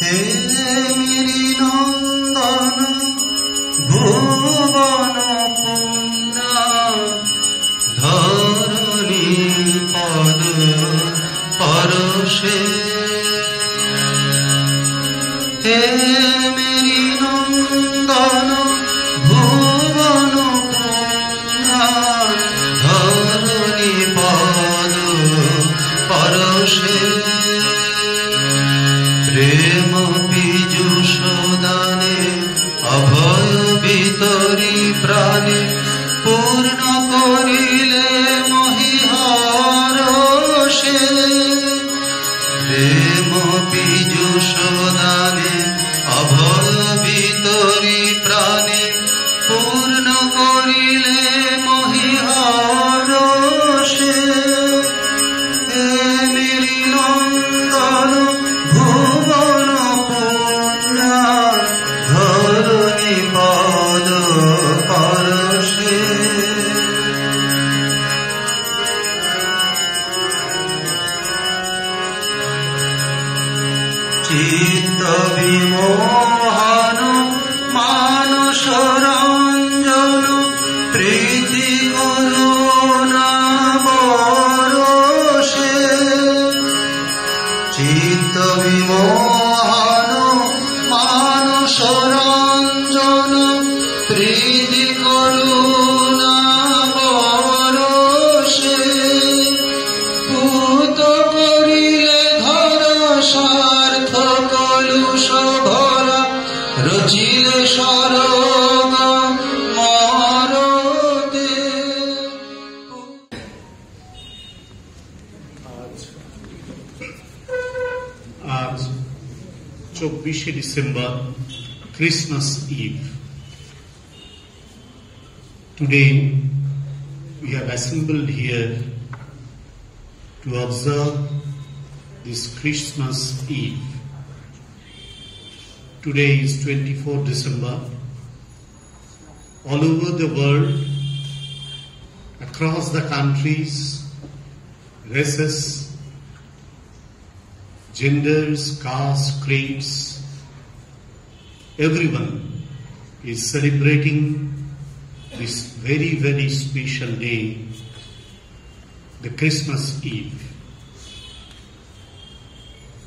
হে Mary নন্দন ভুবন পুণ্যা ধরণী পদ পরশে হে Mary নন্দন ভুবন পুণ্যা ধরণী পদ পরশে প্রেম পীযুষ দানে অভয় ভিতরি প্রাণে পূর্ণ করিলে মহিহার সে প্রেম পীযুষ দানে অভয় ভিতরি প্রাণে পূর্ণ করিলে মহিহার সে মেরি নন্দন ভুবন পুণ্যা ধরণী পদ পরশে চিত্ত বিমোহন মানস রঞ্জন প্রীতি করুণা বরষে চিত্ত বিমোহন মানস রঞ্জন প্রীতি করুণা বরষে পূত করিলে ধর স্বার্থ কলুষ ভরা রচিলে সরগ মরতে। আজ 24 December, Christmas Eve. Today we have assembled here to observe this Christmas Eve. Today is 24 December. All over the world, across the countries, races, genders, castes, creeds, everyone is celebrating this very, very special day, the Christmas Eve.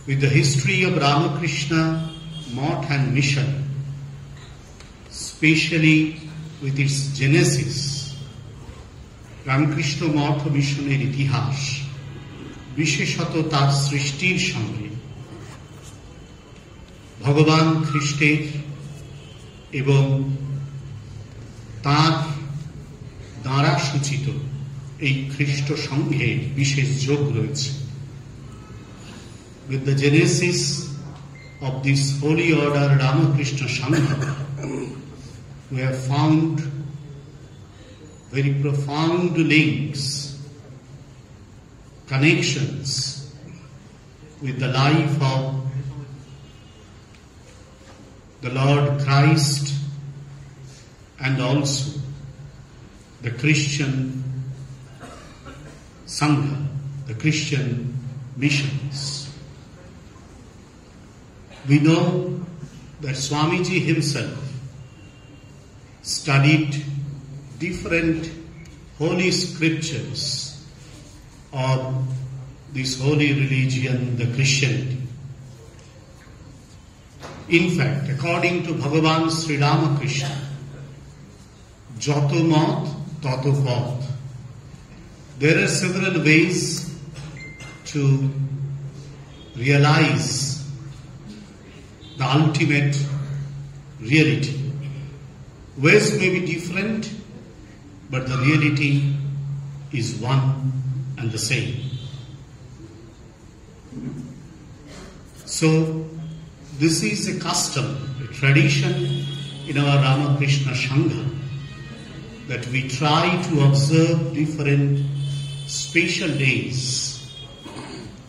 With the history of Ramakrishna Math and Mission, especially with its genesis, Ramakrishna Math মিশনের ইতিহাস, বিশেষত তার সৃষ্টির সঙ্গে ভগবান খ্রিস্টের এবং তার দ্বারা সূচিত এই খ্রিস্ট সংঘের বিশেষ যোগ রয়েছে। With the genesis of this holy order Ramakrishna Sangha, we have found very profound links, connections with the life of the Lord Christ and also the Christian Sangha, the Christian missions. We know that Swamiji himself studied different holy scriptures of this holy religion, the Christianity. In fact, according to Bhagavan Sri Ramakrishna, Jato Mat, Tato Path. There are several ways to realize the ultimate reality. Ways may be different, but the reality is one and the same. So, this is a custom, a tradition in our Ramakrishna Sangha, that we try to observe different special days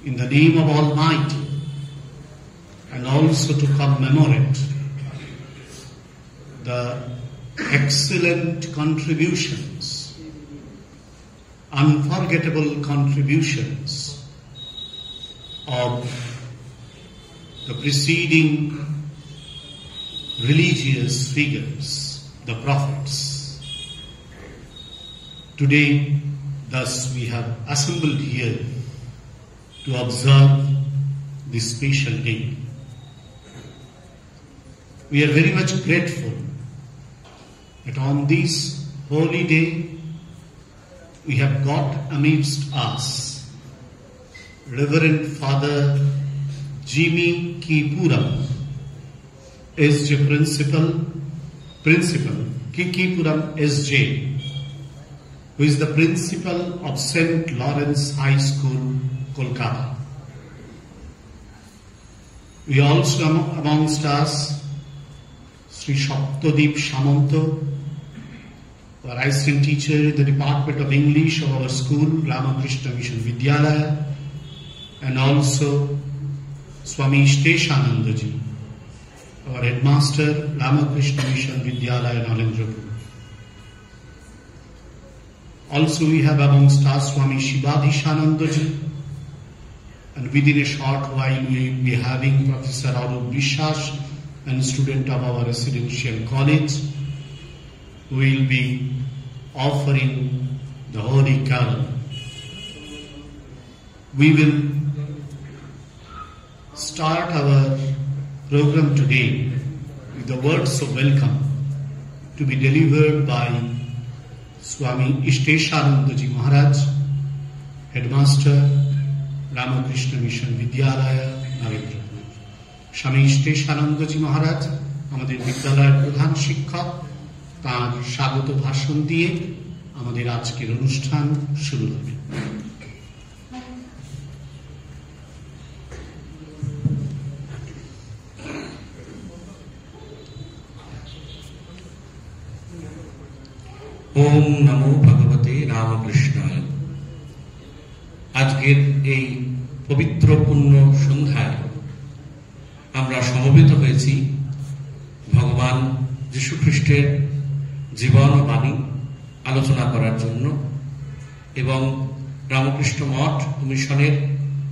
in the name of Almighty, and also to commemorate the excellent contributions, unforgettable contributions of the preceding religious figures, the prophets. Today, thus, we have assembled here to observe this special day. We are very much grateful that on this holy day we have got amidst us Reverend Father Jimmy Kipuram, SJ Principal Kipuram SJ, who is the principal of St. Lawrence High School, Kolkata. We also amongst us Sri Shaptadip Shamanto, our assistant teacher in the Department of English of our school, Ramakrishna Mission Vidyalaya, and also Swami Ishteshanandaji, our headmaster, Ramakrishna Mission Vidyalaya, Nalendrapur. Also we have amongst us Swami Shivadhishanandaji, and within a short while we will be having Professor Arup Bishas, and student of our residential college, who will be offering the Holy Carol. We will start our program today with the words of welcome to be delivered by Swami Ishteshanandaji Maharaj, Headmaster, Ramakrishna Mission Vidyalaya, Narendrapur. স্বামী ইষ্টেশানন্দজি মহারাজ আমাদের বিদ্যালয়ের প্রধান শিক্ষক, তার স্বাগত ভাষণ দিয়ে আমাদের আজকের অনুষ্ঠান শুরু হবে। ওম নমো ভগবতে রামকৃষ্ণায়। আজকের এই পবিত্র পুণ্য সন্ধ্যায় আমরা সমবেত হয়েছি ভগবান যীশু খ্রিস্টের জীবন ও বাণী আলোচনা করার জন্য এবং রামকৃষ্ণ মঠ মিশনের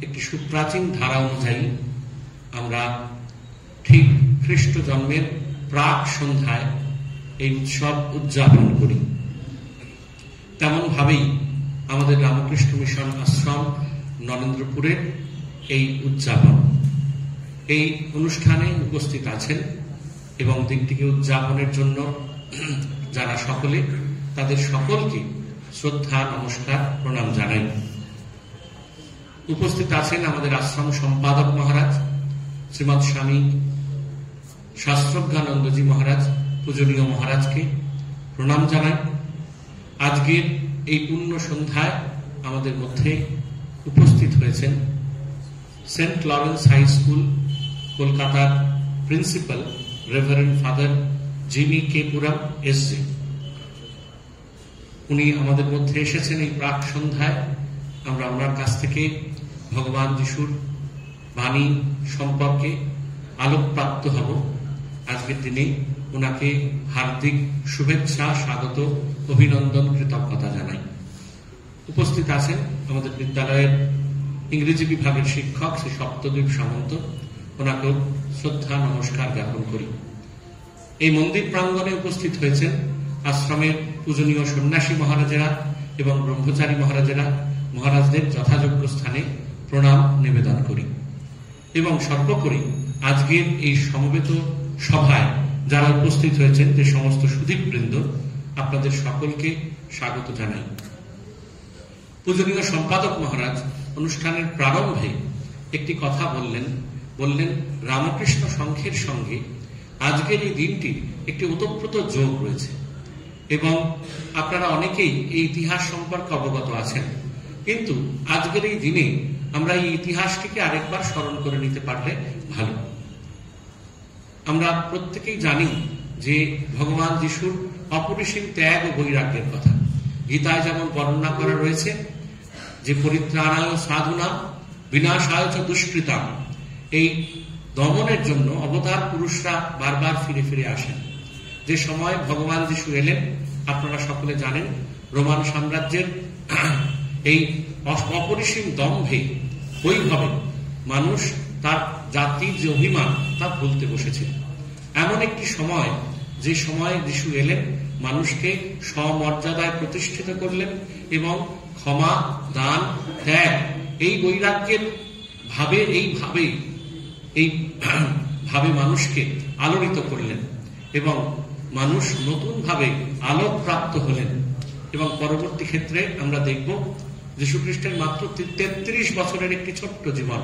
একটি সুপ্রাচীন ধারা অনুযায়ী আমরা ঠিক খ্রিস্ট জন্মের প্রাক সন্ধ্যায় এই উৎসব উদযাপন করি। তেমন ভাবেই আমাদের রামকৃষ্ণ মিশন আশ্রম নরেন্দ্রপুরের এই উদযাপন। এই অনুষ্ঠানে উপস্থিত আছেন এবং দিনটিকে উদযাপনের জন্য যারা সকলে, তাদের সকলকে শ্রদ্ধা, নমস্কার, প্রণাম জানাই। উপস্থিত আছেন আমাদের আশ্রম সম্পাদক মহারাজ শ্রীমৎ স্বামী শাস্ত্রজ্ঞানন্দজি মহারাজ, পূজনীয় মহারাজকে প্রণাম জানাই। আজকের এই পুণ্য সন্ধ্যায় আমাদের মধ্যে উপস্থিত হয়েছেন সেন্ট লরেন্স হাই স্কুল কলকাতার principal reverend father Jimmy Kipuram SJ. উনি আমাদের মধ্যে এসেছেন এই প্রাক সন্ধ্যায়। আমরা ওনার কাছ থেকে ভগবান যিশুর বাণী সম্পর্কে আলোকপ্রাপ্ত হব। আজকের দিনে ওনাকে হার্দিক শুভেচ্ছা, স্বাগত, অভিনন্দন, কৃতজ্ঞতা জানাই। উপস্থিত আছেন আমাদের বিদ্যালয়ের ইংরেজি বিভাগের শিক্ষক শ্রী সপ্তদ্বীপ সামন্ত, ওনাকেও শ্রদ্ধা, নমস্কার জ্ঞাপন করি। এই মন্দির প্রাঙ্গণে উপস্থিত হয়েছেন আশ্রমের পূজনীয় সন্ন্যাসী মহারাজেরা এবং ব্রহ্মচারী মহারাজেরা। মহারাজদের যথাযোগ্য স্থানে প্রণাম নিবেদন করি এবং সর্বোপরি আজকের এই সমবেত সভায় যারা উপস্থিত হয়েছেন, যে সমস্ত সুধীবৃন্দ, আপনাদের সকলকে স্বাগত জানাই। পূজনীয় সম্পাদক মহারাজ অনুষ্ঠানের প্রারম্ভে একটি কথা বললেন রামকৃষ্ণ সংঘের সঙ্গে আজকের এই দিনটির একটি ওতপ্রোত যোগ রয়েছে এবং আপনারা অনেকেই এই ইতিহাস সম্পর্কে অবগত আছেন, কিন্তু আজকের এই দিনে আমরা এই ইতিহাসটিকে আরেকবার স্মরণ করে নিতে পারলে ভালো। আমরা প্রত্যেকেই জানি যে ভগবান যিশুর অপরিসীম ত্যাগ ও বৈরাগ্যের কথা গীতায় যেমন বর্ণনা করা রয়েছে, যে পরিত্রাণায় সাধুনাম বিনাশায় চ দুষ্কৃতাম, এই দমনের জন্য অবতার পুরুষরা বারবার ফিরে ফিরে আসেন। যে সময় ভগবান যিশু এলেন, আপনারা সকলে জানেন, রোমান সাম্রাজ্যের এই অপরিসীম দম্ভে, বৈভবে মানুষ তার জাতির যে অভিমান তা ভুলতে বসেছিল। এমন একটি সময়, যে সময়ে যিশু এলেন, মানুষকে স্বমর্যাদায় প্রতিষ্ঠিত করলেন এবং ক্ষমা, দান, ত্যাগ, এই বৈরাগ্যের ভাবে মানুষকে আলোড়িত করলেন এবং মানুষ নতুন ভাবে আলোক প্রাপ্ত হলেন। এবং পরবর্তী ক্ষেত্রে আমরা দেখব যীশু খ্রিস্টের মাত্র 33 বছরের একটি ছোট্ট জীবন,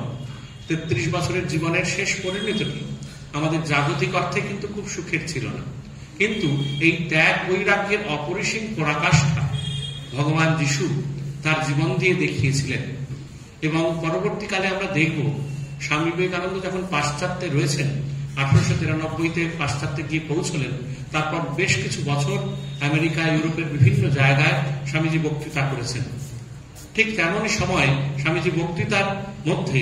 33 বছরের জীবনের শেষ পরিণতিটি আমাদের জাগতিক অর্থে কিন্তু খুব সুখের ছিল না, কিন্তু এই ত্যাগ বৈরাগ্যের অপরিসীম পরাকাষ্ঠা ভগবান যিশু তার জীবন দিয়ে দেখিয়েছিলেন। এবং পরবর্তীকালে আমরা দেখব স্বামী বিবেকানন্দ যখন পাশ্চাত্যে রয়েছেন, 1893-তে পাশ্চাত্যে গিয়ে পৌঁছলেন, তারপর বেশ কিছু বছর আমেরিকা, ইউরোপের বিভিন্ন জায়গায় স্বামীজি বক্তৃতা করেছেন। ঠিক তেমনই সময় স্বামীজি বক্তৃতার মধ্যে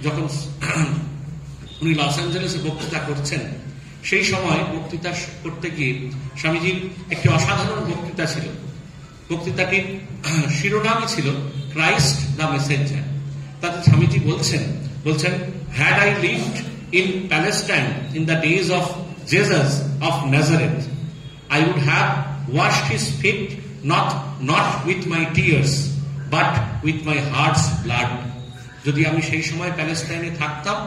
যখন উনি লস অ্যাঞ্জেলেসে বক্তৃতা করছেন, সেই সময় বক্তৃতা করতে গিয়ে স্বামীজির একটি অসাধারণ বক্তৃতা ছিল। বক্তৃতাটির শিরোনামই ছিল ক্রাইস্ট দ্য মেসেঞ্জার। তাতে স্বামীজি বলছেন, had I lived in Palestine in the days of Jesus of Nazareth, I would have washed his feet not with my tears but with my heart's blood. যদি আমি সেই সময় প্যালেস্টাইনে থাকতাম,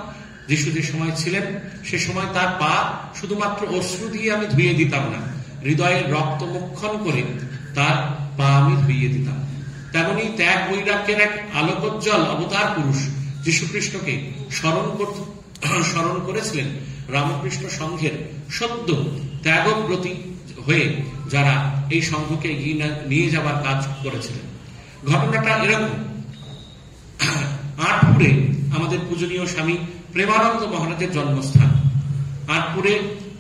যিশু যে সময় ছিলেন, সে সময় তার পা শুধুমাত্র অশ্রু দিয়ে আমি ধুয়ে দিতাম না, হৃদয়ের রক্ত মুক্ষণ করে তার পা আমি ধুইয়ে দিতাম। তেমনি ত্যাগ বৈরাগ্যের এক আলোকোজ্জ্বল অবতার পুরুষ যীশু খ্রিস্টকে স্মরণ করেছিলেন রামকৃষ্ণ সংঘের সদ্য ত্যাগব্রতী হয়ে যারা এই সংঘকে নিয়ে যাবার কাজ করেছিলেন। ঘটনাটা এরকম, আটপুরে আমাদের পূজনীয় স্বামী প্রেমানন্দ মহারাজের জন্মস্থান। আটপুরে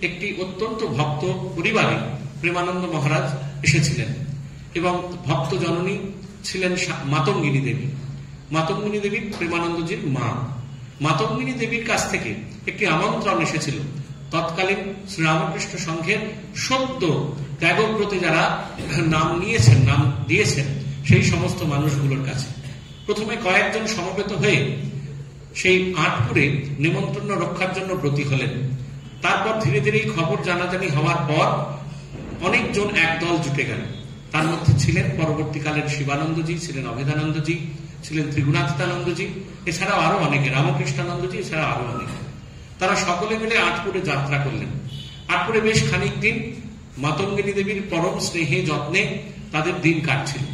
একটি অত্যন্ত ভক্ত পরিবারে প্রেমানন্দ মহারাজ এসেছিলেন এবং ভক্ত জননী ছিলেন মাতঙ্গিনী দেবী। মাতঙ্গিনী দেবী প্রেমানন্দজির মা। মাতঙ্গিনী দেবীর কাছ থেকে একটি আমন্ত্রণ এসেছিল তৎকালীন শ্রীরামকৃষ্ণ সংঘের সদ্য ত্যাগব্রতে যারা নাম দিয়েছেন সেই সমস্ত মানুষগুলোর কাছে। প্রথমে কয়েকজন সমবেত হয়ে সেই আটপুরে নিমন্ত্রণ রক্ষার জন্য ব্রতী হলেন। তারপর ধীরে ধীরে খবর জানাজানি হওয়ার পর অনেকজন একদল জুটে গেল। তার মধ্যে ছিলেন পরবর্তীকালের শিবানন্দজি, ছিলেন অভেদানন্দজি, ছিলেন ত্রিগুণাতীতানন্দজি, এছাড়াও আরো অনেকে, রামকৃষ্ণানন্দজি, এছাড়া আরো অনেকে। তারা সকলে মিলে আটপুরে যাত্রা করলেন। আটপুরে বেশ খানিক দিন মাতঙ্গিনী দেবীর পরম স্নেহে যত্নে তাদের দিন কাটছিল।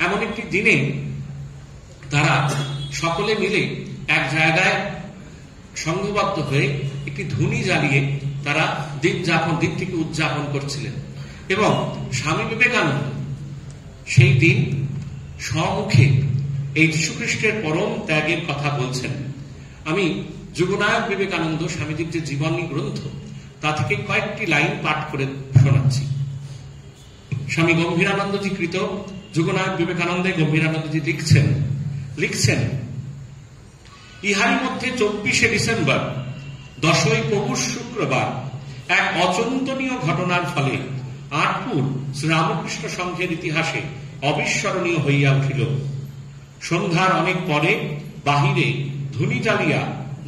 এমন একটি দিনে তারা সকলে মিলে এক জায়গায় সংঘবদ্ধ হয়ে একটি ধুনি জ্বালিয়ে তারা দিনটিকে উদযাপন করছিলেন। এবং স্বামী বিবেকানন্দ সেই দিন স্বমুখে এই যীশুখ্রিস্টের পরম ত্যাগের কথা বলছেন। আমি যুগনায়ক বিবেকানন্দ স্বামীজির যে জীবনী গ্রন্থ, তা থেকে কয়েকটি লাইন পাঠ করে শোনাচ্ছি। স্বামী গম্ভীরানন্দজি কৃত যুগনায়ক বিবেকানন্দে গম্ভীরানন্দজি লিখছেন ইহারই মধ্যে 24শে ডিসেম্বর 10ই পৌষ শুক্রবার এক অচিন্তনীয় ঘটনার ফলে আটপুর শ্রীরামকৃষ্ণ সংঘের ইতিহাসে অবিস্মরণীয় হইয়া উঠিল। সন্ধ্যার অনেক পরে বাহিরে ধুনি জ্বালিয়া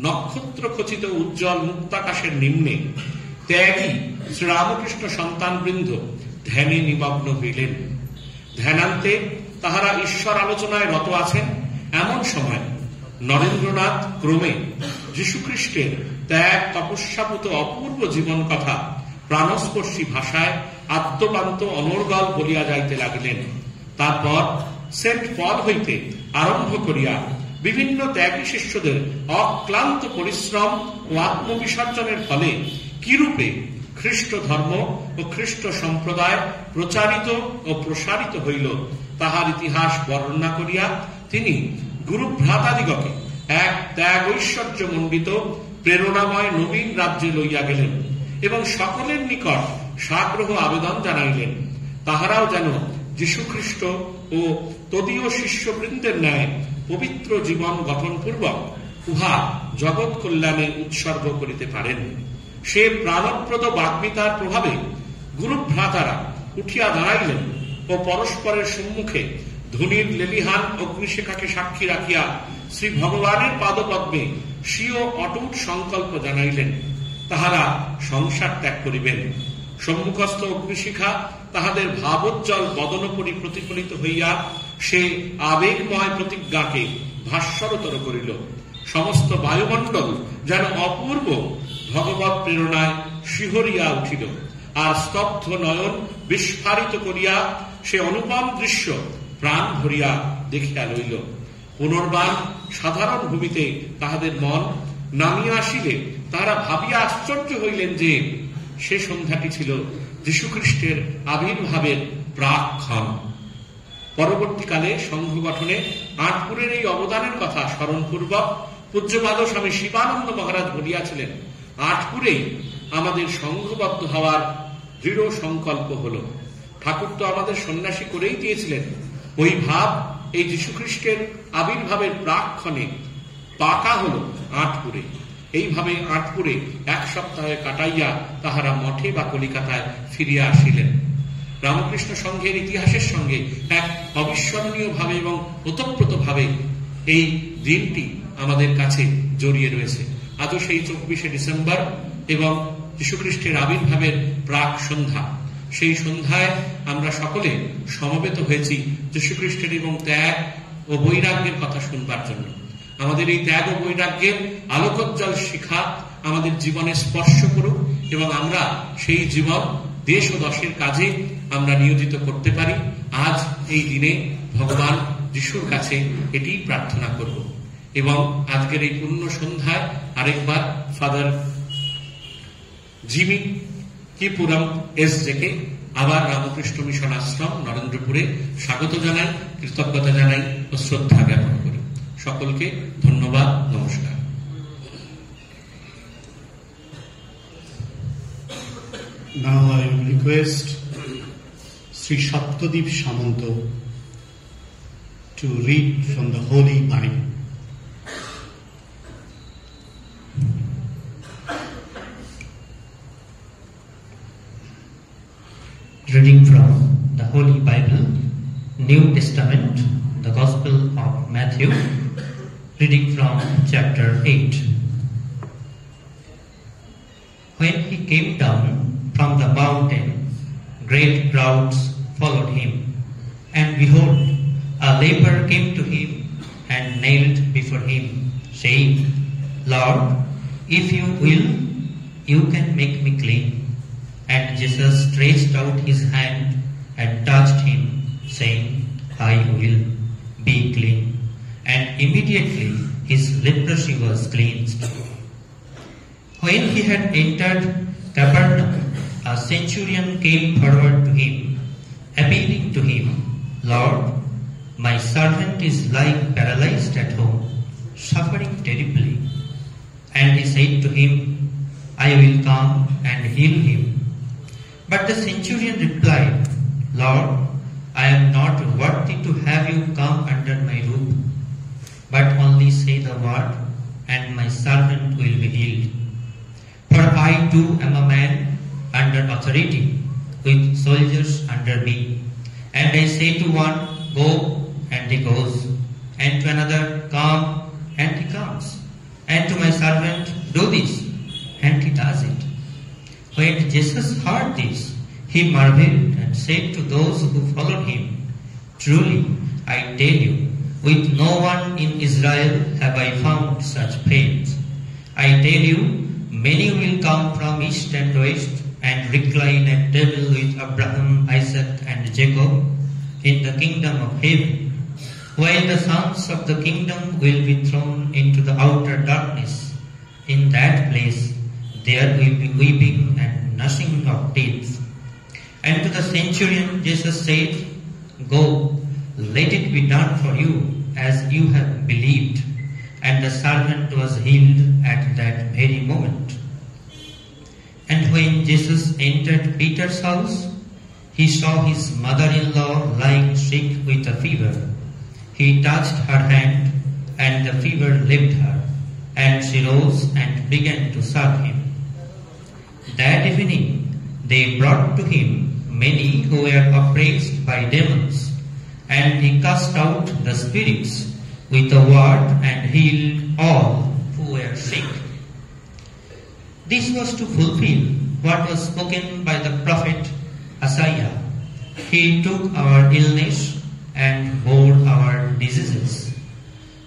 নক্ষত্র খচিত উজ্জ্বল মুক্তাকাশের নিম্নে ত্যাগী শ্রীরামকৃষ্ণ সন্তানবৃন্দ ধ্যানে নিমগ্ন হইলেন। ধ্যানান্তে তাহারা ঈশ্বর আলোচনায় রত আছেন। এমন সময় নরেন্দ্রনাথ ক্রমে যীশুখ্রিস্টের ত্যাগ তপস্যাপুত অপূর্ব জীবন কথা প্রাণস্পর্শী ভাষায় আদ্যপান্ত অনর্গল বলিয়া যাইতে লাগিলেন। তারপর সেন্ট পল হইতে আরম্ভ করিয়া বিভিন্ন ত্যাগী শিষ্যদের অক্লান্ত পরিশ্রম ও আত্মবিসর্জনের ফলে কিরূপে খ্রিস্ট ধর্ম ও খ্রিস্ট সম্প্রদায় প্রচারিত ও প্রসারিত হইল তাহার ইতিহাস বর্ণনা করিয়া তিনি গুরু ভ্রাতাদিগকে এক ত্যাগ ঐশ্বর্য মণ্ডিত প্রেরণাময় নবীন রাজ্যে লইয়া গেলেন এবং সকলের নিকট সাগ্রহ আবেদন জানাইলেন তাহারাও যেন যীশুখ্রিস্ট ও তদীয় শিষ্যবৃন্দের ন্যায় পবিত্র জীবন গঠনপূর্বক উহা জগৎ কল্যাণে উৎসর্গ করিতে পারেন। সে প্রাণপ্রদ বাগ্মিতার প্রভাবে গুরু ভ্রাতারা উঠিয়া দাঁড়াইলেন ও পরস্পরের সম্মুখে ধুনির লেলিহান অগ্নিশিখাকে সাক্ষী রাখিয়া শ্রী ভগবানের পাদপদ্মে স্বীয় অটুট সংকল্প জানাইলেন, তাহারা সংসার ত্যাগ করিবেন। সম্মুখস্থ অগ্নিশিখা তাহাদের ভাবোজ্জ্বল বদনোপরি প্রতিফলিত হইয়া সে আবেগময় প্রতিজ্ঞাকে ভাস্বরতর করিল। সমস্ত বায়ুমণ্ডল যেন অপূর্ব ভগবৎ প্রেরণায় শিহরিয়া উঠিল, আর স্তব্ধ নয়ন বিস্ফারিত করিয়া সে অনুপম দৃশ্য প্রাণ ভরিয়া দেখিয়া লইল। পুনর্বার সাধারণ ভূমিতে তাহাদের মন নামিয়া আসিলে তাহারা ভাবিয়া আশ্চর্য হইলেন যে সে সন্ধ্যাটি ছিল যীশুখ্রিস্টের আবির্ভাবের প্রাক্ক্ষণ। পরবর্তীকালে সংঘ গঠনে আটপুরের এই অবদানের কথা স্মরণপূর্বক পূজ্যপাদ স্বামী শিবানন্দ মহারাজ বলিয়াছিলেন, আটপুরেই আমাদের সংঘবদ্ধ হওয়ার দৃঢ় সংকল্প হল। ঠাকুর তো আমাদের সন্ন্যাসী করেই দিয়েছিলেন। ওই ভাব এই যীশুখ্রিস্টের আবির্ভাবের প্রাক্ক্ষণে পাকা হল আটপুরে। এইভাবে আটপুরে এক সপ্তাহে কাটাইয়া তাহারা মঠে বা কলিকাতায় ফিরিয়া আসিলেন। রামকৃষ্ণ সংঘের ইতিহাসের সঙ্গে এক অবিস্মরণীয় ভাবে এবং ওতপ্রোত ভাবে এই দিনটি আমাদের কাছে জড়িয়ে রয়েছে। আজও সেই 24শে ডিসেম্বর এবং যীশুখ্রিস্টের আবির্ভাবের প্রাক সন্ধ্যা। সেই সন্ধ্যায় আমরা সকলে সমবেত হয়েছি যীশুখ্রিস্টের এবং ত্যাগ ও বৈরাগ্যের কথা শুনবার জন্য। আমাদের এই ত্যাগ ও বৈরাগ্যের আলোকোজ্জ্বল শিখা আমাদের জীবনে স্পর্শ করুক এবং আমরা সেই জীবন দেশ ও দশের কাজে আমরা নিয়োজিত করতে পারি। আজ এই দিনে ভগবান যিশুর কাছে এটি প্রার্থনা করব। এবং আজকের এই পূর্ণ সন্ধ্যায় আরেকবার ফাদার জিমি কিপুরম এসজেকে আবার রামকৃষ্ণ মিশন আশ্রম নরেন্দ্রপুরে স্বাগত জানাই, কৃতজ্ঞতা জানাই ও শ্রদ্ধা জ্ঞাপন করি। সকলকে ধন্যবাদ, নমস্কার। Now I will request Sri Saptadeep Samanto to read from the Holy Bible. Reading from the Holy Bible, New Testament, the Gospel of Matthew, reading from chapter 8. When he came down from the mountain, great crowds followed him, and behold, a leper came to him and knelt before him, saying, Lord, if you will, you can make me clean. And Jesus stretched out his hand and touched him, saying, I will, be clean. And immediately his leprosy was cleansed. When he had entered Capernaum, a centurion came forward to him, appealing to him, Lord, my servant is lying paralyzed at home, suffering terribly. And he said to him, I will come and heal him. But the centurion replied, Lord, I am not worthy to have you come under my roof, but only say the word, and my servant will be healed. For I too am a man under authority, with soldiers under me. And I say to one, Go, and he goes, and to another, Come, and he comes, and to my servant, Do this, and he does it. When Jesus heard this, he marveled and said to those who followed him, Truly, I tell you, with no one in Israel have I found such faith. I tell you, many will come from east and west and recline at table with Abraham, Isaac, and Jacob in the kingdom of heaven, while the sons of the kingdom will be thrown into the outer darkness. In that place there will be weeping and gnashing of teeth. And to the centurion Jesus said, Go, let it be done for you as you have believed. And the servant was healed at that very moment. And when Jesus entered Peter's house, he saw his mother-in-law lying sick with a fever. He touched her hand, and the fever left her, and she rose and began to serve him. That evening they brought to him many who were oppressed by demons, and he cast out the spirits with a word and healed all who were sick. This was to fulfill what was spoken by the prophet Isaiah. He took our illness and bore our diseases.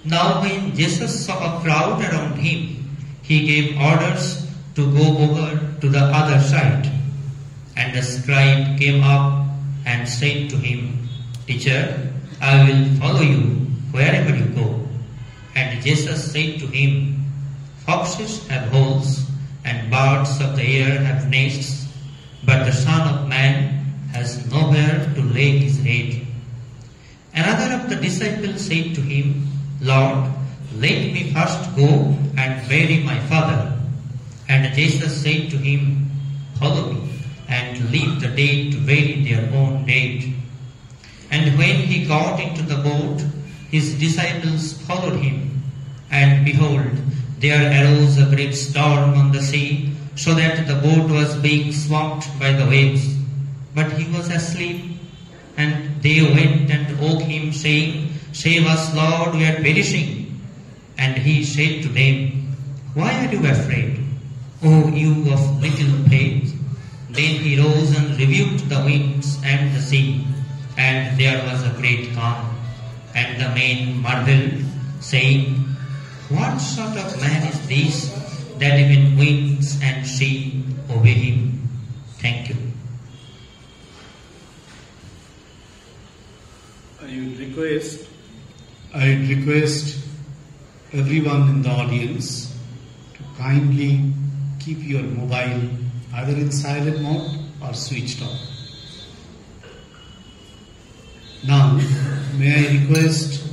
Now when Jesus saw a crowd around him, he gave orders to go over to the other side. And the scribe came up and said to him, Teacher, I will follow you wherever you go. And Jesus said to him, Foxes have holes, and birds of the air have nests, but the Son of Man has nowhere to lay his head. Another of the disciples said to him, Lord, let me first go and bury my father. And Jesus said to him, Follow me, and leave the dead to bury their own dead. And when he got into the boat, his disciples followed him. And behold, there arose a great storm on the sea, so that the boat was being swamped by the waves. But he was asleep. And they went and woke him, saying, Save us, Lord, we are perishing. And he said to them, Why are you afraid, O you of little faith? Then he rose and rebuked the winds and the sea, and there was a great calm. And the men marveled, saying, What sort of man is this, that even winds and sea obey him? Thank you. I would request everyone in the audience to kindly keep your mobile either in silent mode or switched off. Now, may I request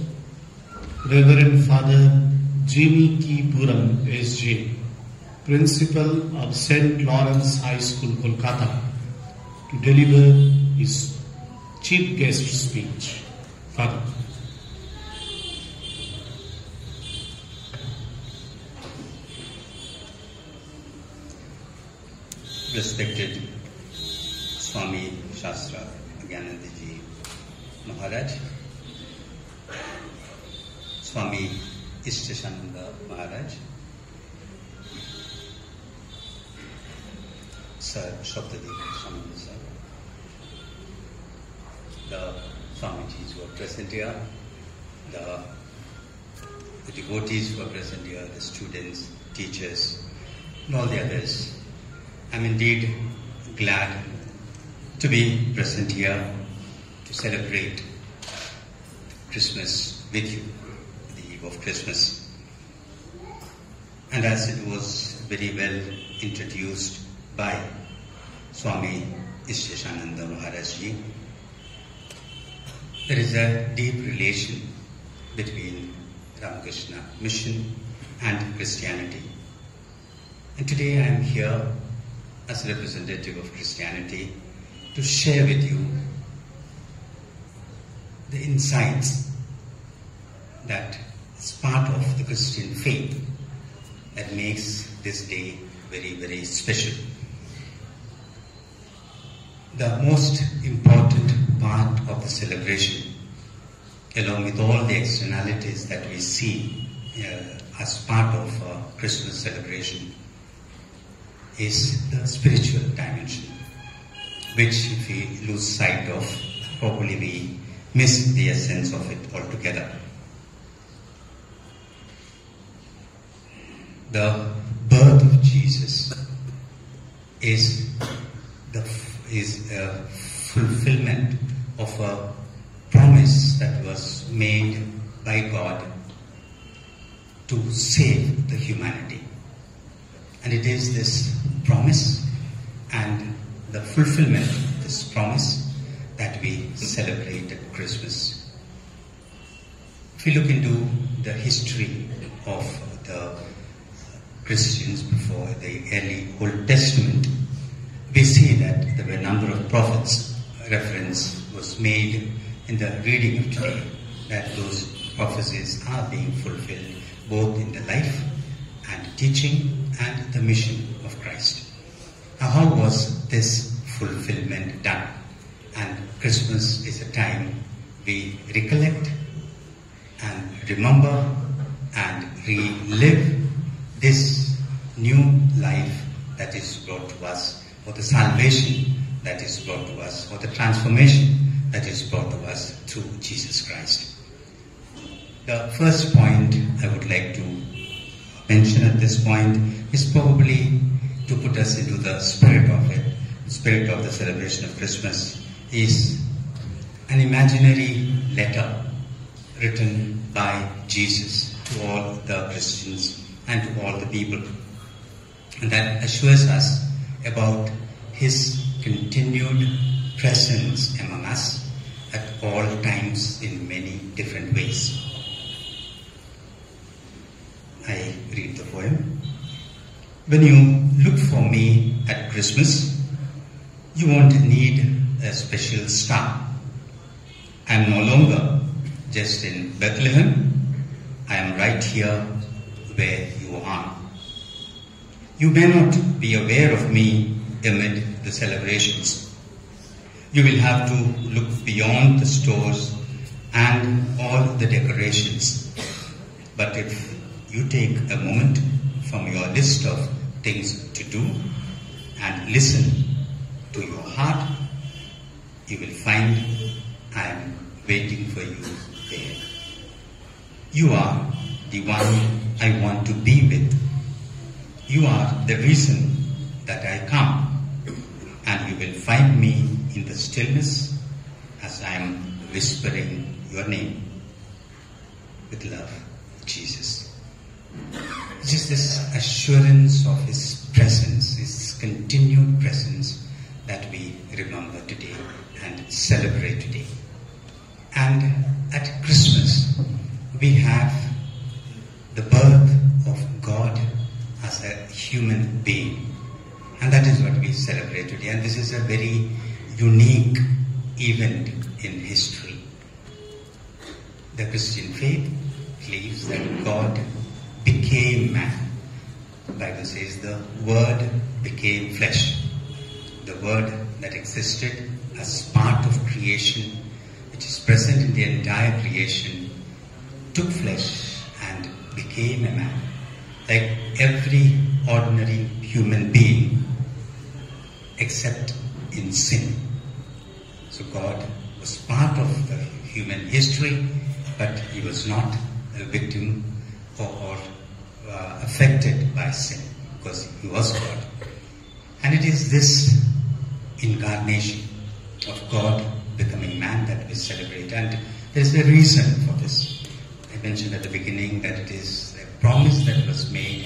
Reverend Father Jimmy K. Puram, SJ, Principal of St. Lawrence High School, Kolkata, to deliver his chief guest speech. Father. Respected Swami Shastra Gyananandji Maharaj, Swami Ishtashananda Maharaj, Sir Shabdadeep Shananda Sir, the Swamijis who are present here, the devotees who are present here, the students, teachers, and all the others. I'm indeed glad to be present here to celebrate Christmas with you, the eve of Christmas. And as it was very well introduced by Swami Ishtashananda Maharaj Ji, there is a deep relation between Ramakrishna Mission and Christianity. And today I am here as a representative of Christianity to share with you the insights that is part of the Christian faith that makes this day very, very special. The most important part of the celebration, along with all the externalities that we see as part of a Christmas celebration, is the spiritual dimension, which if we lose sight of, probably we miss the essence of it altogether. The birth of Jesus is a fulfillment of a promise that was made by God to save the humanity. And it is this promise and the fulfillment of this promise that we celebrate at Christmas. If we look into the history of the Christians before the early Old Testament, we see that there were a number of prophets. Reference was made in the reading of today that those prophecies are being fulfilled both in the life and teaching and the mission of Christ. Now, how was this fulfillment done? And Christmas is a time we recollect and remember and relive this new life that is brought to us, or the salvation that is brought to us, or the transformation that is brought to us through Jesus Christ. The first point I would like to mention at this point is probably to put us into the spirit of it. The spirit of the celebration of Christmas is an imaginary letter written by Jesus to all the Christians and to all the people, and that assures us about his continued presence among us at all times in many different ways. I read the poem. When you look for me at Christmas, you won't need a special star. I am no longer just in Bethlehem. I am right here where you are. You may not be aware of me amid the celebrations. You will have to look beyond the stores and all the decorations. But if you take a moment from your list of things to do and listen to your heart, you will find I am waiting for you there. You are the one I want to be with. You are the reason that I come, and you will find me in the stillness as I am whispering your name. With love, Jesus. Just this assurance of his presence, his continued presence, that we remember today and celebrate today. And at Christmas, we have the birth of God as a human being. And that is what we celebrate today. And this is a very unique event in history. The Christian faith believes that God became man. The Bible says the Word became flesh. The Word that existed as part of creation, which is present in the entire creation, took flesh and became a man, like every ordinary human being, except in sin. So God was part of the human history, but he was not a victim or affected by sin, because he was God. And it is this incarnation of God becoming man that we celebrate. And there is a reason for this. I mentioned at the beginning that it is a promise that was made.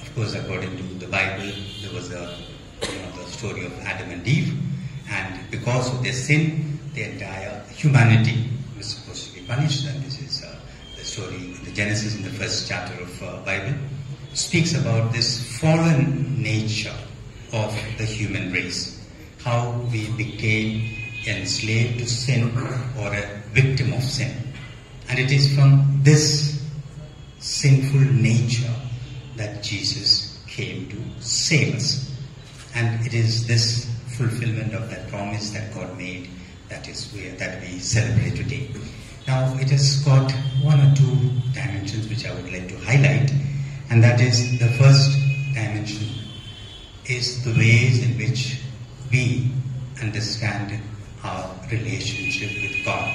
Of course, according to the Bible, there was the story of Adam and Eve. And because of their sin, the entire humanity was supposed to be punished. And this is the story in the Genesis, in the first chapter of Bible, speaks about this fallen nature of the human race. How we became enslaved to sin, or a victim of sin. And it is from this sinful nature that Jesus came to save us. And it is this fulfillment of that promise that God made that we celebrate today. Now, it has got one or two dimensions which I would like to highlight, and that is, the first dimension is the ways in which we understand our relationship with God.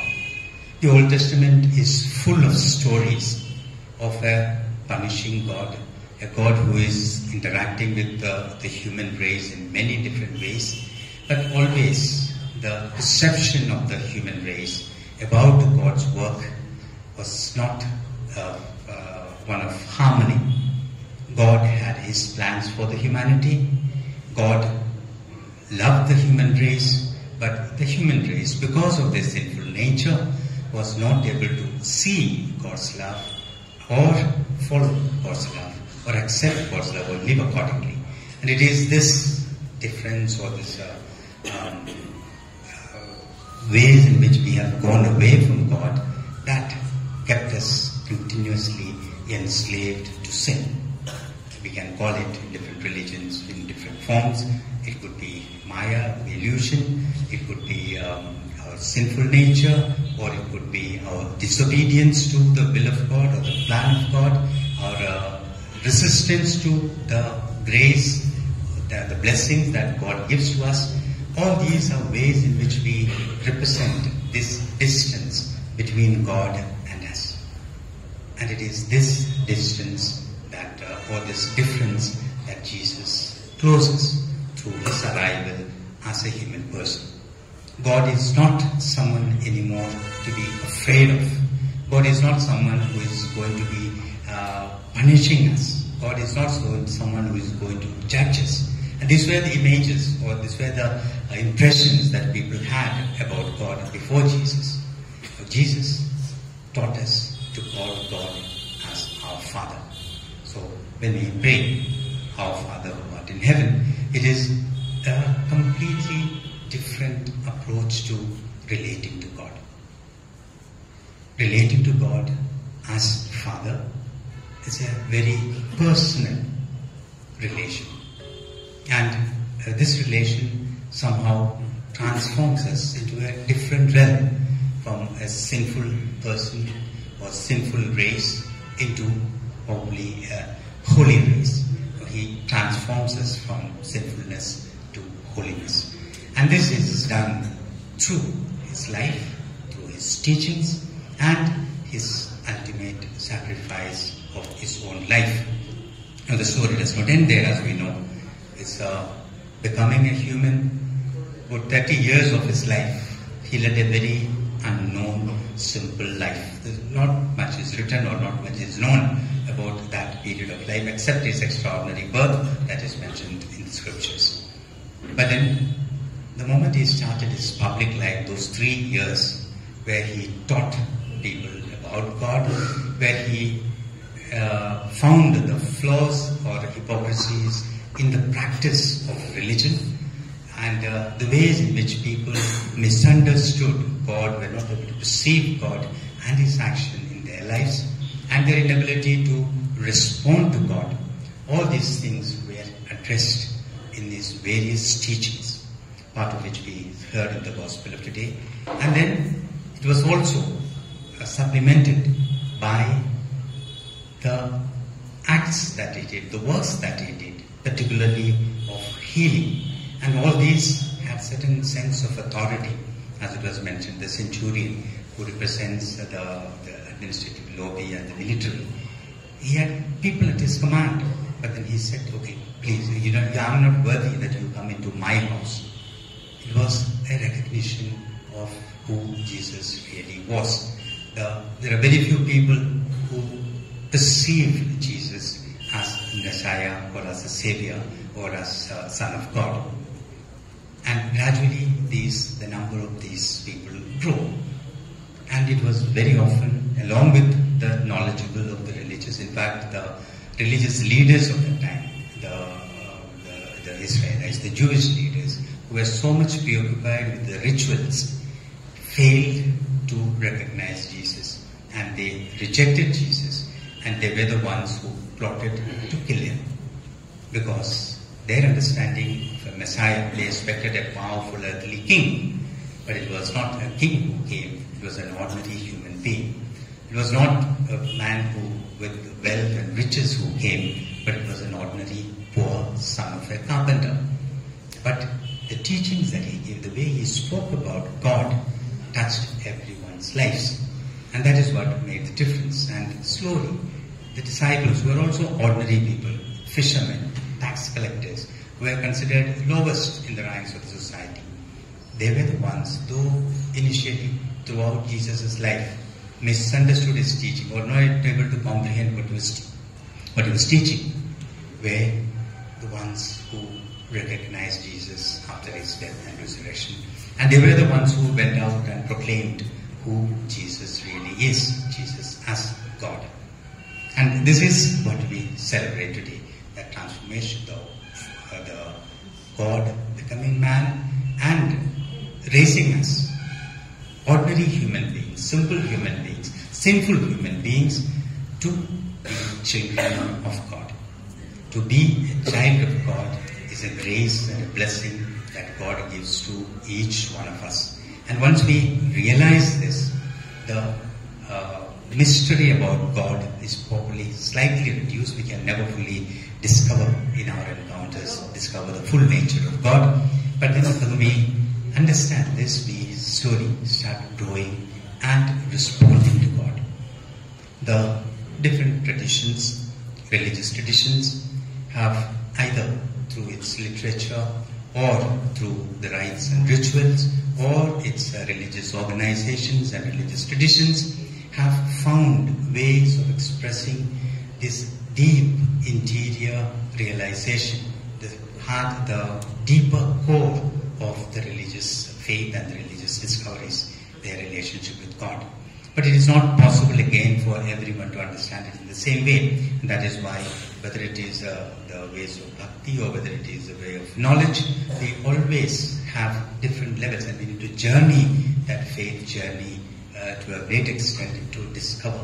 The Old Testament is full of stories of a punishing God, a God who is interacting with the human race in many different ways, but always the perception of the human race about God's work was not one of harmony. God had his plans for the humanity. God loved the human race, but the human race, because of their sinful nature, was not able to see God's love or follow God's love or accept God's love or live accordingly. And it is this difference, or this ways in which we have gone away from God, that kept us continuously enslaved to sin. We can call it in different religions, in different forms. It could be Maya, illusion. It could be our sinful nature, or it could be our disobedience to the will of God or the plan of God, our resistance to the grace, the blessings that God gives to us. All these are ways in which we represent this distance between God and us. And it is this distance that, or this difference, that Jesus closes through his arrival as a human person. God is not someone anymore to be afraid of. God is not someone who is going to be punishing us. God is not someone who is going to judge us. And these were the images, or these were the impressions that people had about God before Jesus. Jesus taught us to call God as our Father. So when we pray, Our Father who art in heaven, it is a completely different approach to relating to God. Relating to God as Father is a very personal relation. And this relation somehow transforms us into a different realm, from a sinful person or sinful race into probably a holy race. He transforms us from sinfulness to holiness. And this is done through his life, through his teachings, and his ultimate sacrifice of his own life. Now the story does not end there, as we know. It's becoming a human. For 30 years of his life, he led a very unknown, simple life. Not much is written or not much is known about that period of life, except his extraordinary birth that is mentioned in the scriptures. But then, the moment he started his public life, those 3 years where he taught people about God, where he found the flaws or hypocrisies in the practice of religion, and the ways in which people misunderstood God, were not able to perceive God and his action in their lives, and their inability to respond to God. All these things were addressed in these various teachings, part of which we heard in the Gospel of today. And then it was also supplemented by the acts that he did, the works that he did, particularly of healing. And all these had certain sense of authority, as it was mentioned, the centurion who represents the administrative lobby and the military. He had people at his command, but then he said, okay, please, I'm not worthy that you come into my house. It was a recognition of who Jesus really was. There are very few people who perceive Jesus as Messiah or as a Savior or as a Son of God. And gradually the number of these people grew. And it was very often, along with the knowledgeable of the religious, in fact, the religious leaders of the time, the Israelites, the Jewish leaders, who were so much preoccupied with the rituals, failed to recognize Jesus. And they rejected Jesus. And they were the ones who plotted to kill him. Because their understanding of a Messiah, they expected a powerful earthly king. But it was not a king who came, it was an ordinary human being. It was not a man with wealth and riches who came, but it was an ordinary poor son of a carpenter. But the teachings that he gave, the way he spoke about God, touched everyone's lives. And that is what made the difference. And slowly, the disciples were also ordinary people, fishermen, tax collectors, who were considered lowest in the ranks of the society. They were the ones, though initially throughout Jesus' life, misunderstood his teaching or not able to comprehend what he was teaching, were the ones who recognized Jesus after his death and resurrection. And they were the ones who went out and proclaimed who Jesus really is, Jesus as God. And this is what we celebrate today, that transformation, the God becoming man and raising us, ordinary human beings, simple human beings, sinful human beings, to be children of God. To be a child of God is a grace and a blessing that God gives to each one of us. And once we realize this, the mystery about God is probably slightly reduced. We can never fully discover in our encounters, discover the full nature of God. But then when we understand this, we slowly start growing and responding to God. The different traditions, religious traditions, have either through its literature or through the rites and rituals or its religious organizations and religious traditions, have found ways of expressing this deep interior realization, the deeper core of the religious faith and the religious discoveries, their relationship with God. But it is not possible again for everyone to understand it in the same way. And that is why, whether it is the ways of bhakti or whether it is a way of knowledge, we always have different levels, and we need to journey that faith journey to a great extent to discover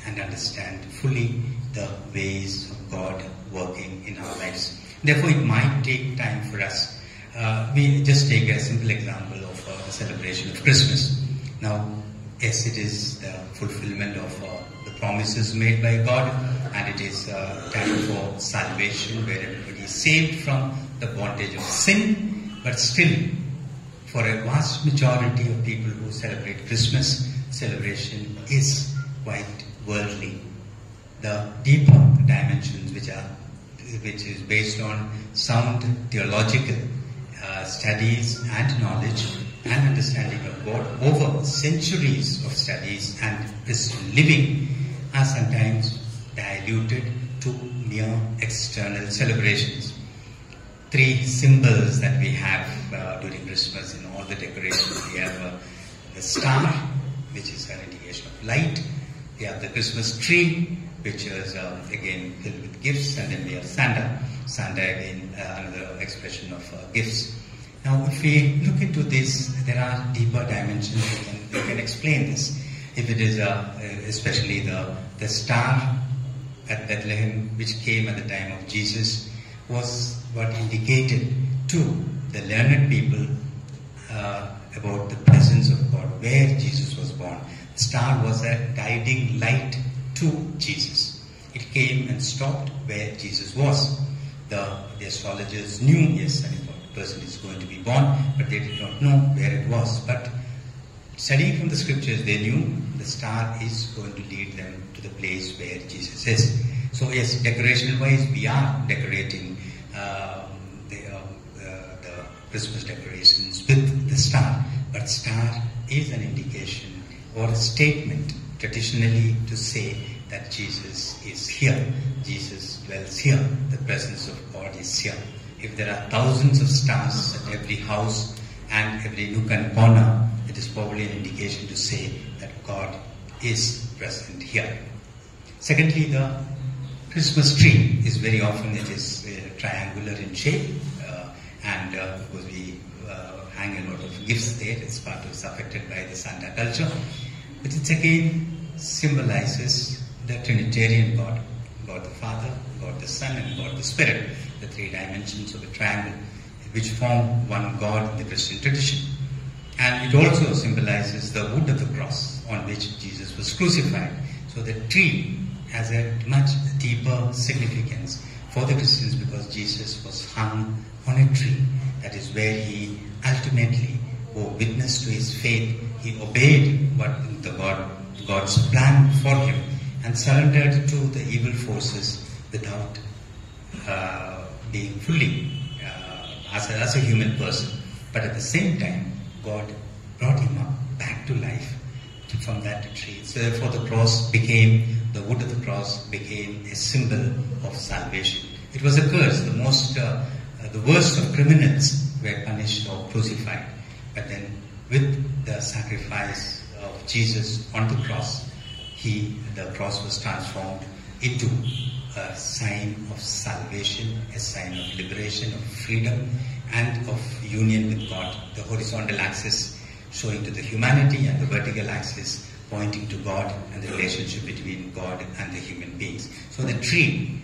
and understand fully the ways of God working in our lives. Therefore, it might take time for us. We just take a simple example of the celebration of Christmas. Now, yes, it is the fulfillment of the promises made by God, and it is time for salvation where everybody is saved from the bondage of sin. But still, for a vast majority of people who celebrate Christmas, celebration is quite worldly. The deeper dimensions, which is based on sound theological studies and knowledge and understanding of God over centuries of studies and Christian living, are sometimes diluted to mere external celebrations. Three symbols that we have during Christmas in all the decorations. We have the star, which is an indication of light. We have the Christmas tree, which is again filled with gifts, and then we have Santa. Santa again another expression of gifts. Now, if we look into this, there are deeper dimensions we can explain this. If it is especially the star at Bethlehem, which came at the time of Jesus, was what indicated to the learned people about the presence of God, where Jesus was born. The star was a guiding light to Jesus. It came and stopped where Jesus was. The astrologers knew, yes, an important person is going to be born, but they did not know where it was. But studying from the scriptures, they knew the star is going to lead them to the place where Jesus is. So yes, decoration-wise, we are decorating the Christmas decorations with the star. But star is an indication or a statement traditionally to say that Jesus is here. Jesus dwells here. The presence of God is here. If there are thousands of stars at every house and every nook and corner, it is probably an indication to say that God is present here. Secondly, the Christmas tree is very often, it is triangular in shape, and of course we hang a lot of gifts there. It's part of, it's affected by the Santa culture. But it again symbolizes the Trinitarian God, God the Father, God the Son, and God the Spirit, the three dimensions of the triangle, which form one God in the Christian tradition. And it also symbolizes the wood of the cross on which Jesus was crucified. So the tree has a much deeper significance for the Christians because Jesus was hung on a tree. That is where he ultimately bore witness to his faith. He obeyed what God's plan for him and surrendered to the evil forces without being fully as a human person. But at the same time, God brought him up back to life from that tree. So therefore the wood of the cross became a symbol of salvation. It was a curse. The worst of criminals were punished or crucified. But then with the sacrifice of Jesus on the cross, the cross was transformed into a sign of salvation, a sign of liberation, of freedom, and of union with God. The horizontal axis showing to the humanity and the vertical axis pointing to God and the relationship between God and the human beings. So the tree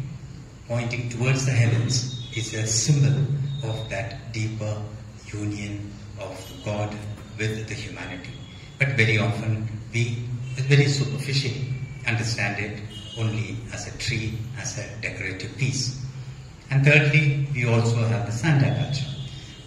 pointing towards the heavens is a symbol of that deeper union of God with the humanity. But very often we very superficially understand it only as a tree, as a decorative piece. And thirdly, we also have the Santa culture,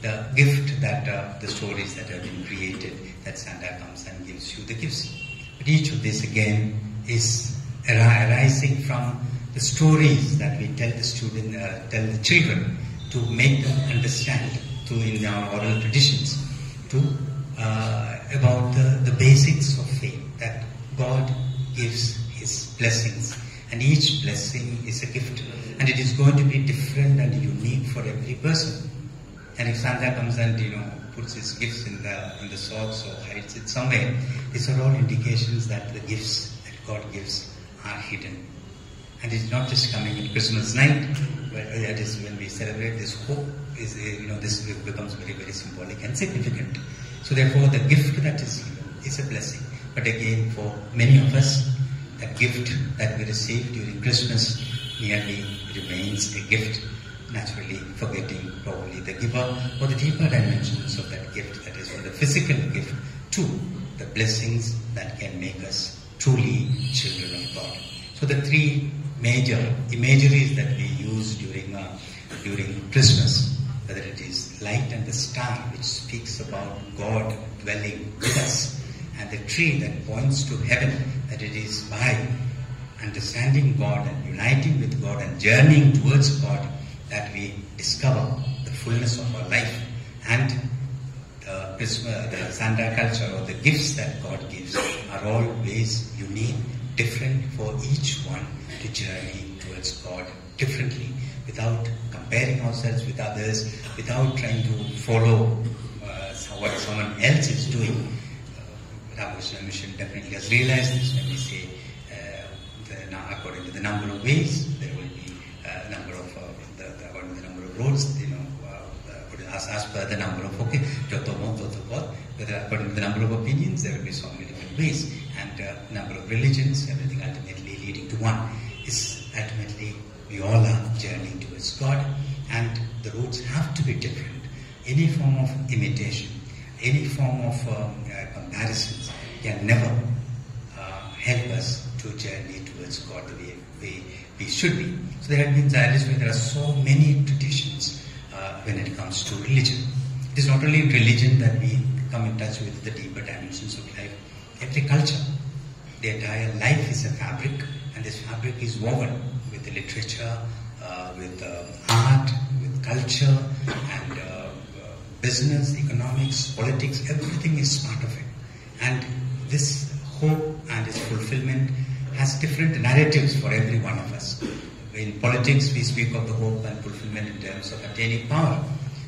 the gift that the stories that have been created, that Santa comes and gives you the gifts. But each of this again is arising from the stories that we tell tell the children to make them understand in our oral traditions about the basics of faith, that God gives His blessings, and each blessing is a gift, and it is going to be different and unique for every person. And if Santa comes and puts his gifts in the socks or hides it somewhere, these are all indications that the gifts that God gives are hidden. And it's not just coming in Christmas night, but that is when we celebrate this hope. This becomes very, very symbolic and significant. So therefore, the gift that is given is a blessing. But again, for many of us, that gift that we receive during Christmas merely remains a gift, naturally forgetting probably the giver or the deeper dimensions of that gift, that is for the physical gift, to the blessings that can make us truly children of God. So the three major imageries that we use during Christmas, whether it is light and the star, which speaks about God dwelling with us, and the tree that points to heaven, that it is by understanding God and uniting with God and journeying towards God that we discover the fullness of our life, and the Santa culture or the gifts that God gives are always unique, different for each one to journey towards God differently, without comparing ourselves with others, without trying to follow what someone else is doing. Ramakrishna Mission definitely has realized this when we say according to the number of ways, there will be number of according to the number of roads, as per the number of whether according to the number of opinions, there will be so many different ways, and number of religions, everything ultimately leading to one is ultimately we all are journeying towards God, and the roads have to be different. Any form of imitation, any form of comparisons can never help us to journey towards God the way we should be. So there are so many traditions when it comes to religion. It is not only in religion that we come in touch with the deeper dimensions of life. Every culture, the entire life is a fabric, and this fabric is woven with the literature, with art, with culture, and business, economics, politics. Everything is part of it. And this hope and its fulfillment has different narratives for every one of us. In politics, we speak of the hope and fulfillment in terms of attaining power.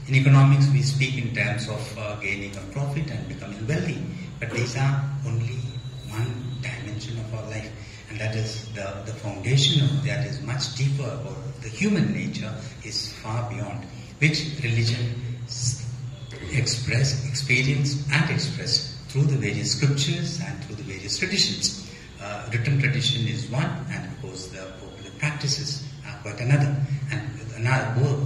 In economics, we speak in terms of gaining a profit and becoming wealthy. But these are only one dimension of our life. And that is the foundation of that is much deeper about the human nature, is far beyond, which religion experienced and expressed through the various scriptures and through the various traditions. Written tradition is one, and of course the popular practices are quite another. And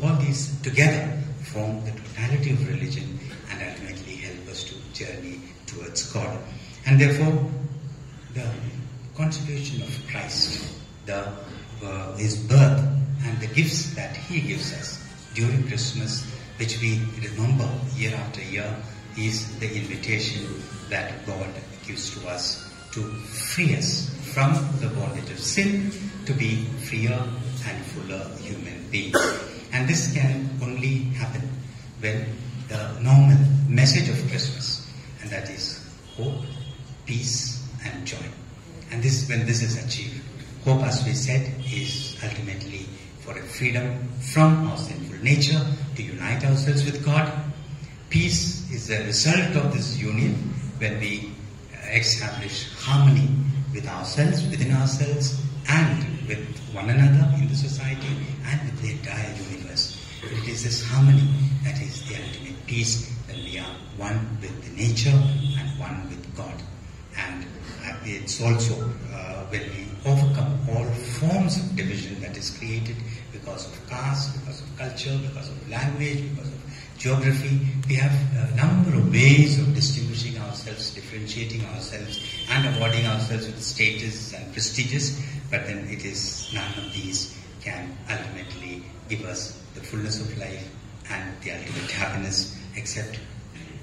all these together form the totality of religion and ultimately help us to journey towards God. And therefore, the consolation of Christ, His birth and the gifts that He gives us during Christmas, which we remember year after year, is the invitation that God gives to us to free us from the bondage of sin, to be freer and fuller human beings. And this can only happen when the normal message of Christmas, and that is hope, peace and joy. And when this is achieved, hope, as we said, is ultimately for a freedom from our sinful nature, to unite ourselves with God. Peace is a result of this union when we establish harmony with ourselves, within ourselves, and with one another in the society and with the entire universe. It is this harmony that is the ultimate peace, when we are one with the nature and one with God. And it's also when we overcome all forms of division that is created because of caste, because of culture, because of language, because of geography. We have a number of ways of distinguishing ourselves, differentiating ourselves, and awarding ourselves with status and prestiges. But then it is none of these can ultimately give us the fullness of life and the ultimate happiness, except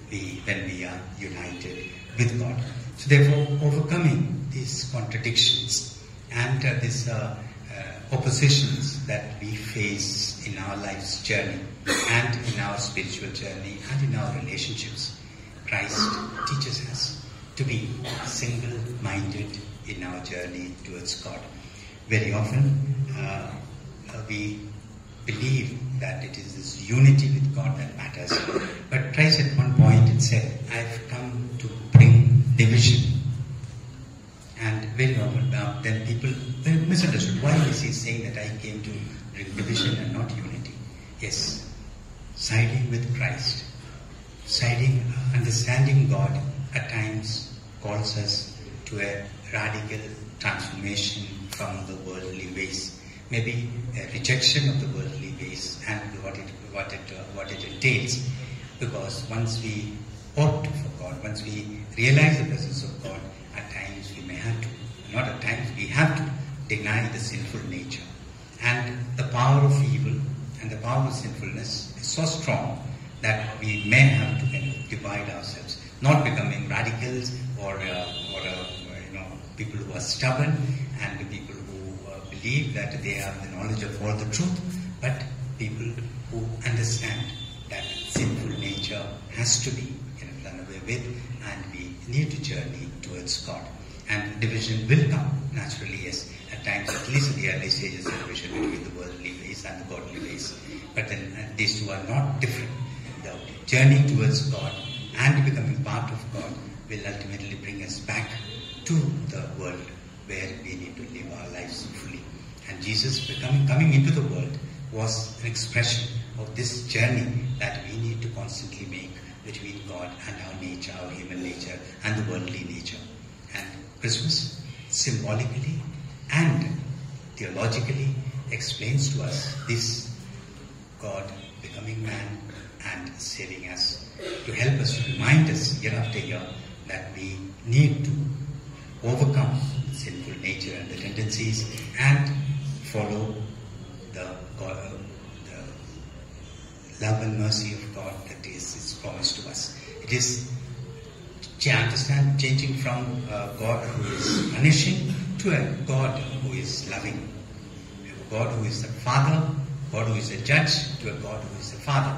when we are united with God. So therefore, overcoming these contradictions and these oppositions that we face in our life's journey and in our spiritual journey and in our relationships, Christ teaches us to be single-minded in our journey towards God. Very often we believe that it is this unity with God that matters. But Christ at one point had said, I've come to bring division. And very often then people misunderstood. Why is he saying that I came to bring division and not unity? Yes, siding with Christ, understanding God at times calls us to a radical transformation from the worldly ways. Maybe a rejection of the worldly ways and what it entails. Because once we opt for God, once we realize the presence of God, at times we may have to, not at times, we have to deny the sinful nature. And the power of evil and the power of sinfulness is so strong that we may have to kind of divide ourselves, not becoming radicals or people who are stubborn and people who believe that they have the knowledge of all the truth, but people who understand that sinful nature has to be done away with, and we need to journey towards God. And division will come, naturally, yes, at times, at least in the early stages of division between the worldly ways and the godly ways. But then these two are not different. The journey towards God and becoming part of God will ultimately bring us back to the world where we need to live our lives fully. And Jesus coming into the world was an expression of this journey that we need to constantly make between God and our nature, our human nature, and the worldly nature. And Christmas symbolically and theologically explains to us this God becoming man and saving us, to help us, to remind us year after year that we need to overcome sinful nature and the tendencies and follow the love and mercy of God that is promised to us. It is changing from a God who is punishing to a God who is loving. A God who is a father, God who is a judge, to a God who is a father.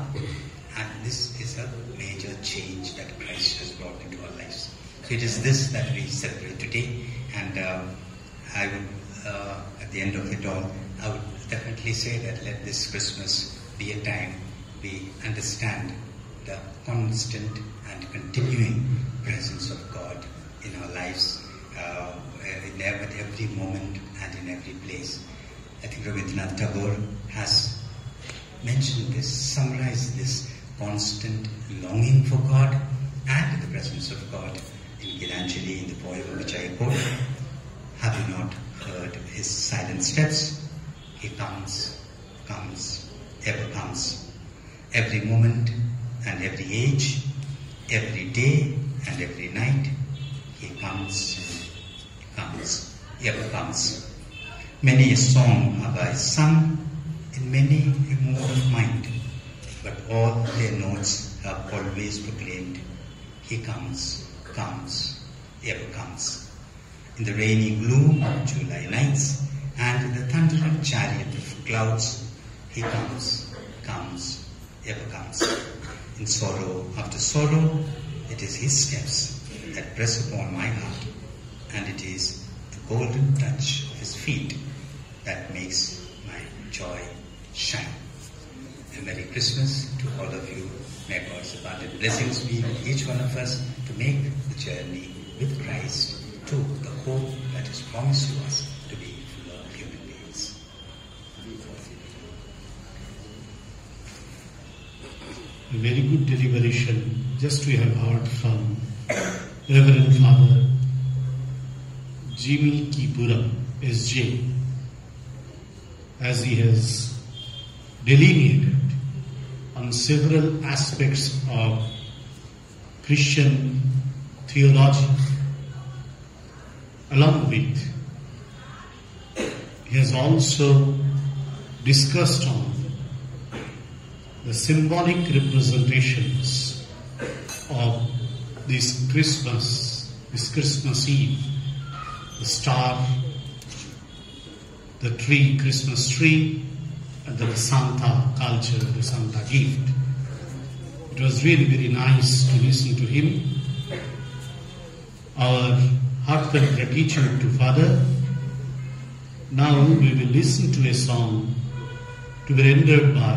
And this is a major change that Christ has brought into our lives. So it is this that we celebrate today. And I would, at the end of it all, I would definitely say that let this Christmas be a time we understand the constant and continuing presence of God in our lives, in every moment and in every place. I think Rabindranath Tagore has mentioned this, summarized this constant longing for God and the presence of God in Gitanjali, in the poem which I quote. Have you not heard his silent steps? He comes, ever comes. Every moment and every age, every day and every night, he comes, ever comes. Many a song have I sung, in many a mood of mind, but all their notes have always proclaimed, he comes, ever comes. In the rainy gloom of July nights and in the thundering chariot of clouds, he comes, ever comes. In sorrow after sorrow, it is his steps that press upon my heart, and it is the golden touch of his feet that makes my joy shine. A Merry Christmas to all of you. May God's abundant blessings be with each one of us to make the journey with Christ to the hope that is promised to us to be full of human beings. A very good deliberation. Just we have heard from Reverend Father Jimmy Kipuram, SJ, as he has delineated on several aspects of Christian theology. Along with, he has also discussed on the symbolic representations of this Christmas Eve, the star, the tree, Christmas tree, and the Santa culture, the Santa gift. It was really very nice to listen to him. Our heartfelt gratitude to Father. Now we will listen to a song to be rendered by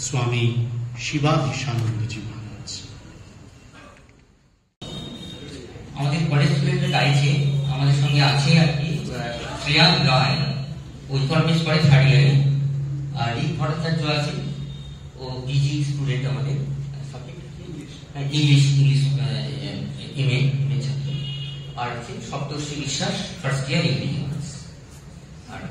Swami Shivadhishanandaji Maharaj. আমাদের college স্টুডেন্টরা গাইছে, আমাদের সঙ্গে আছে আর কি শ্রেয়ান রায়, উত্তর বেশ পরে থার্ড ইয়ারে, আর এই ভট্টাচার্য আছে, ও পিজি স্টুডেন্ট আমাদের, ইংলিশ এমএ ছাত্র, আর আছে সপ্তর্ষি বিশ্বাস ফার্স্ট ইয়ার ইংরেজি অনার্স। আর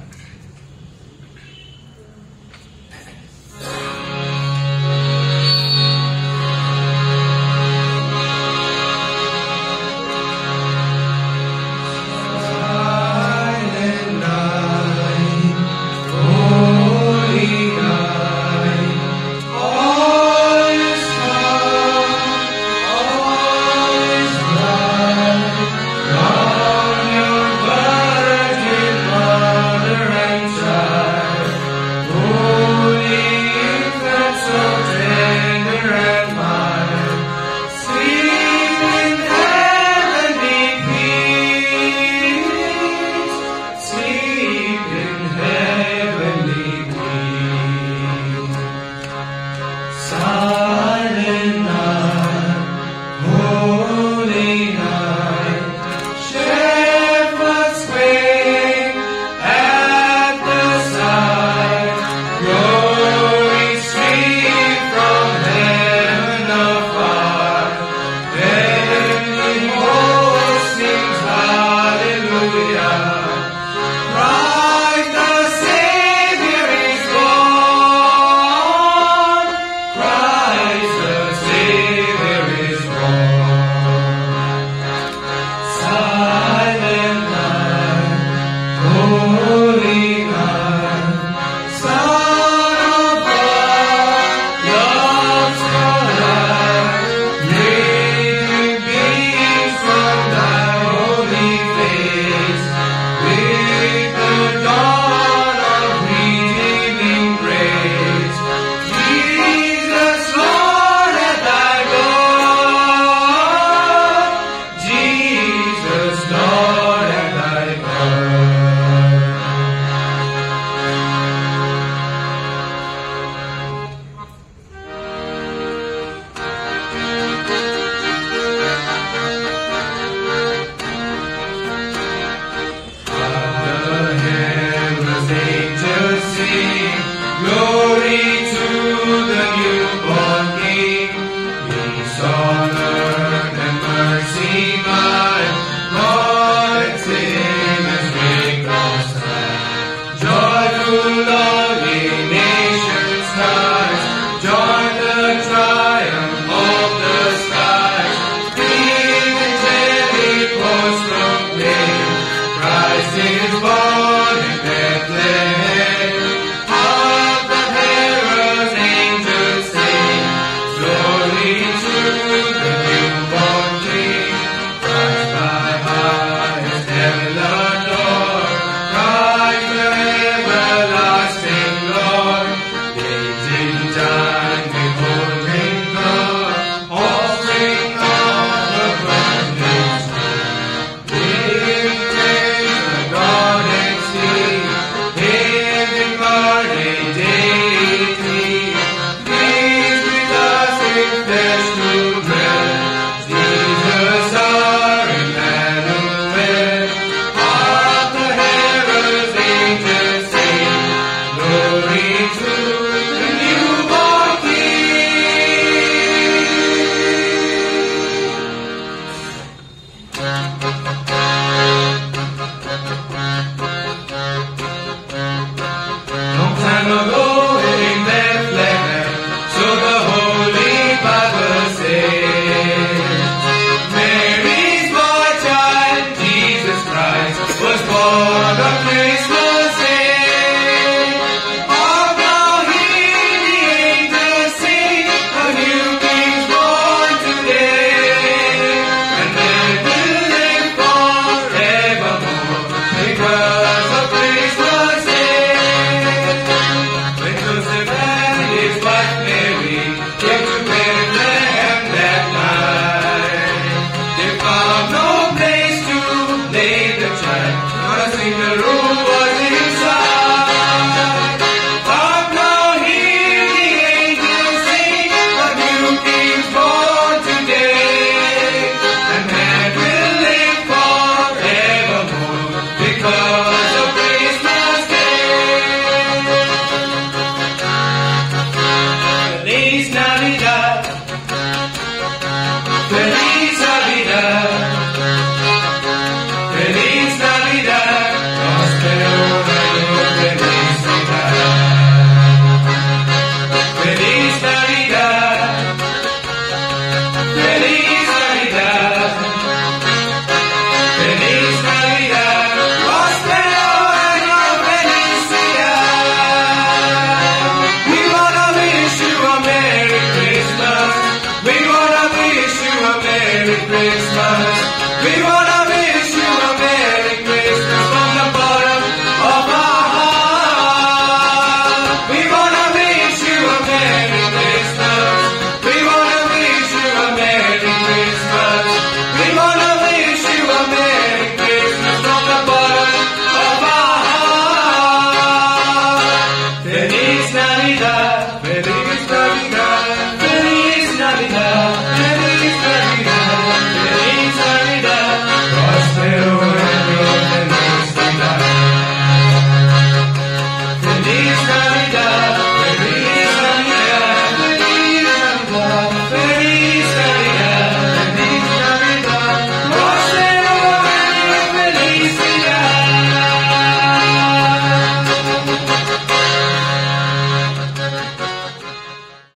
time ago.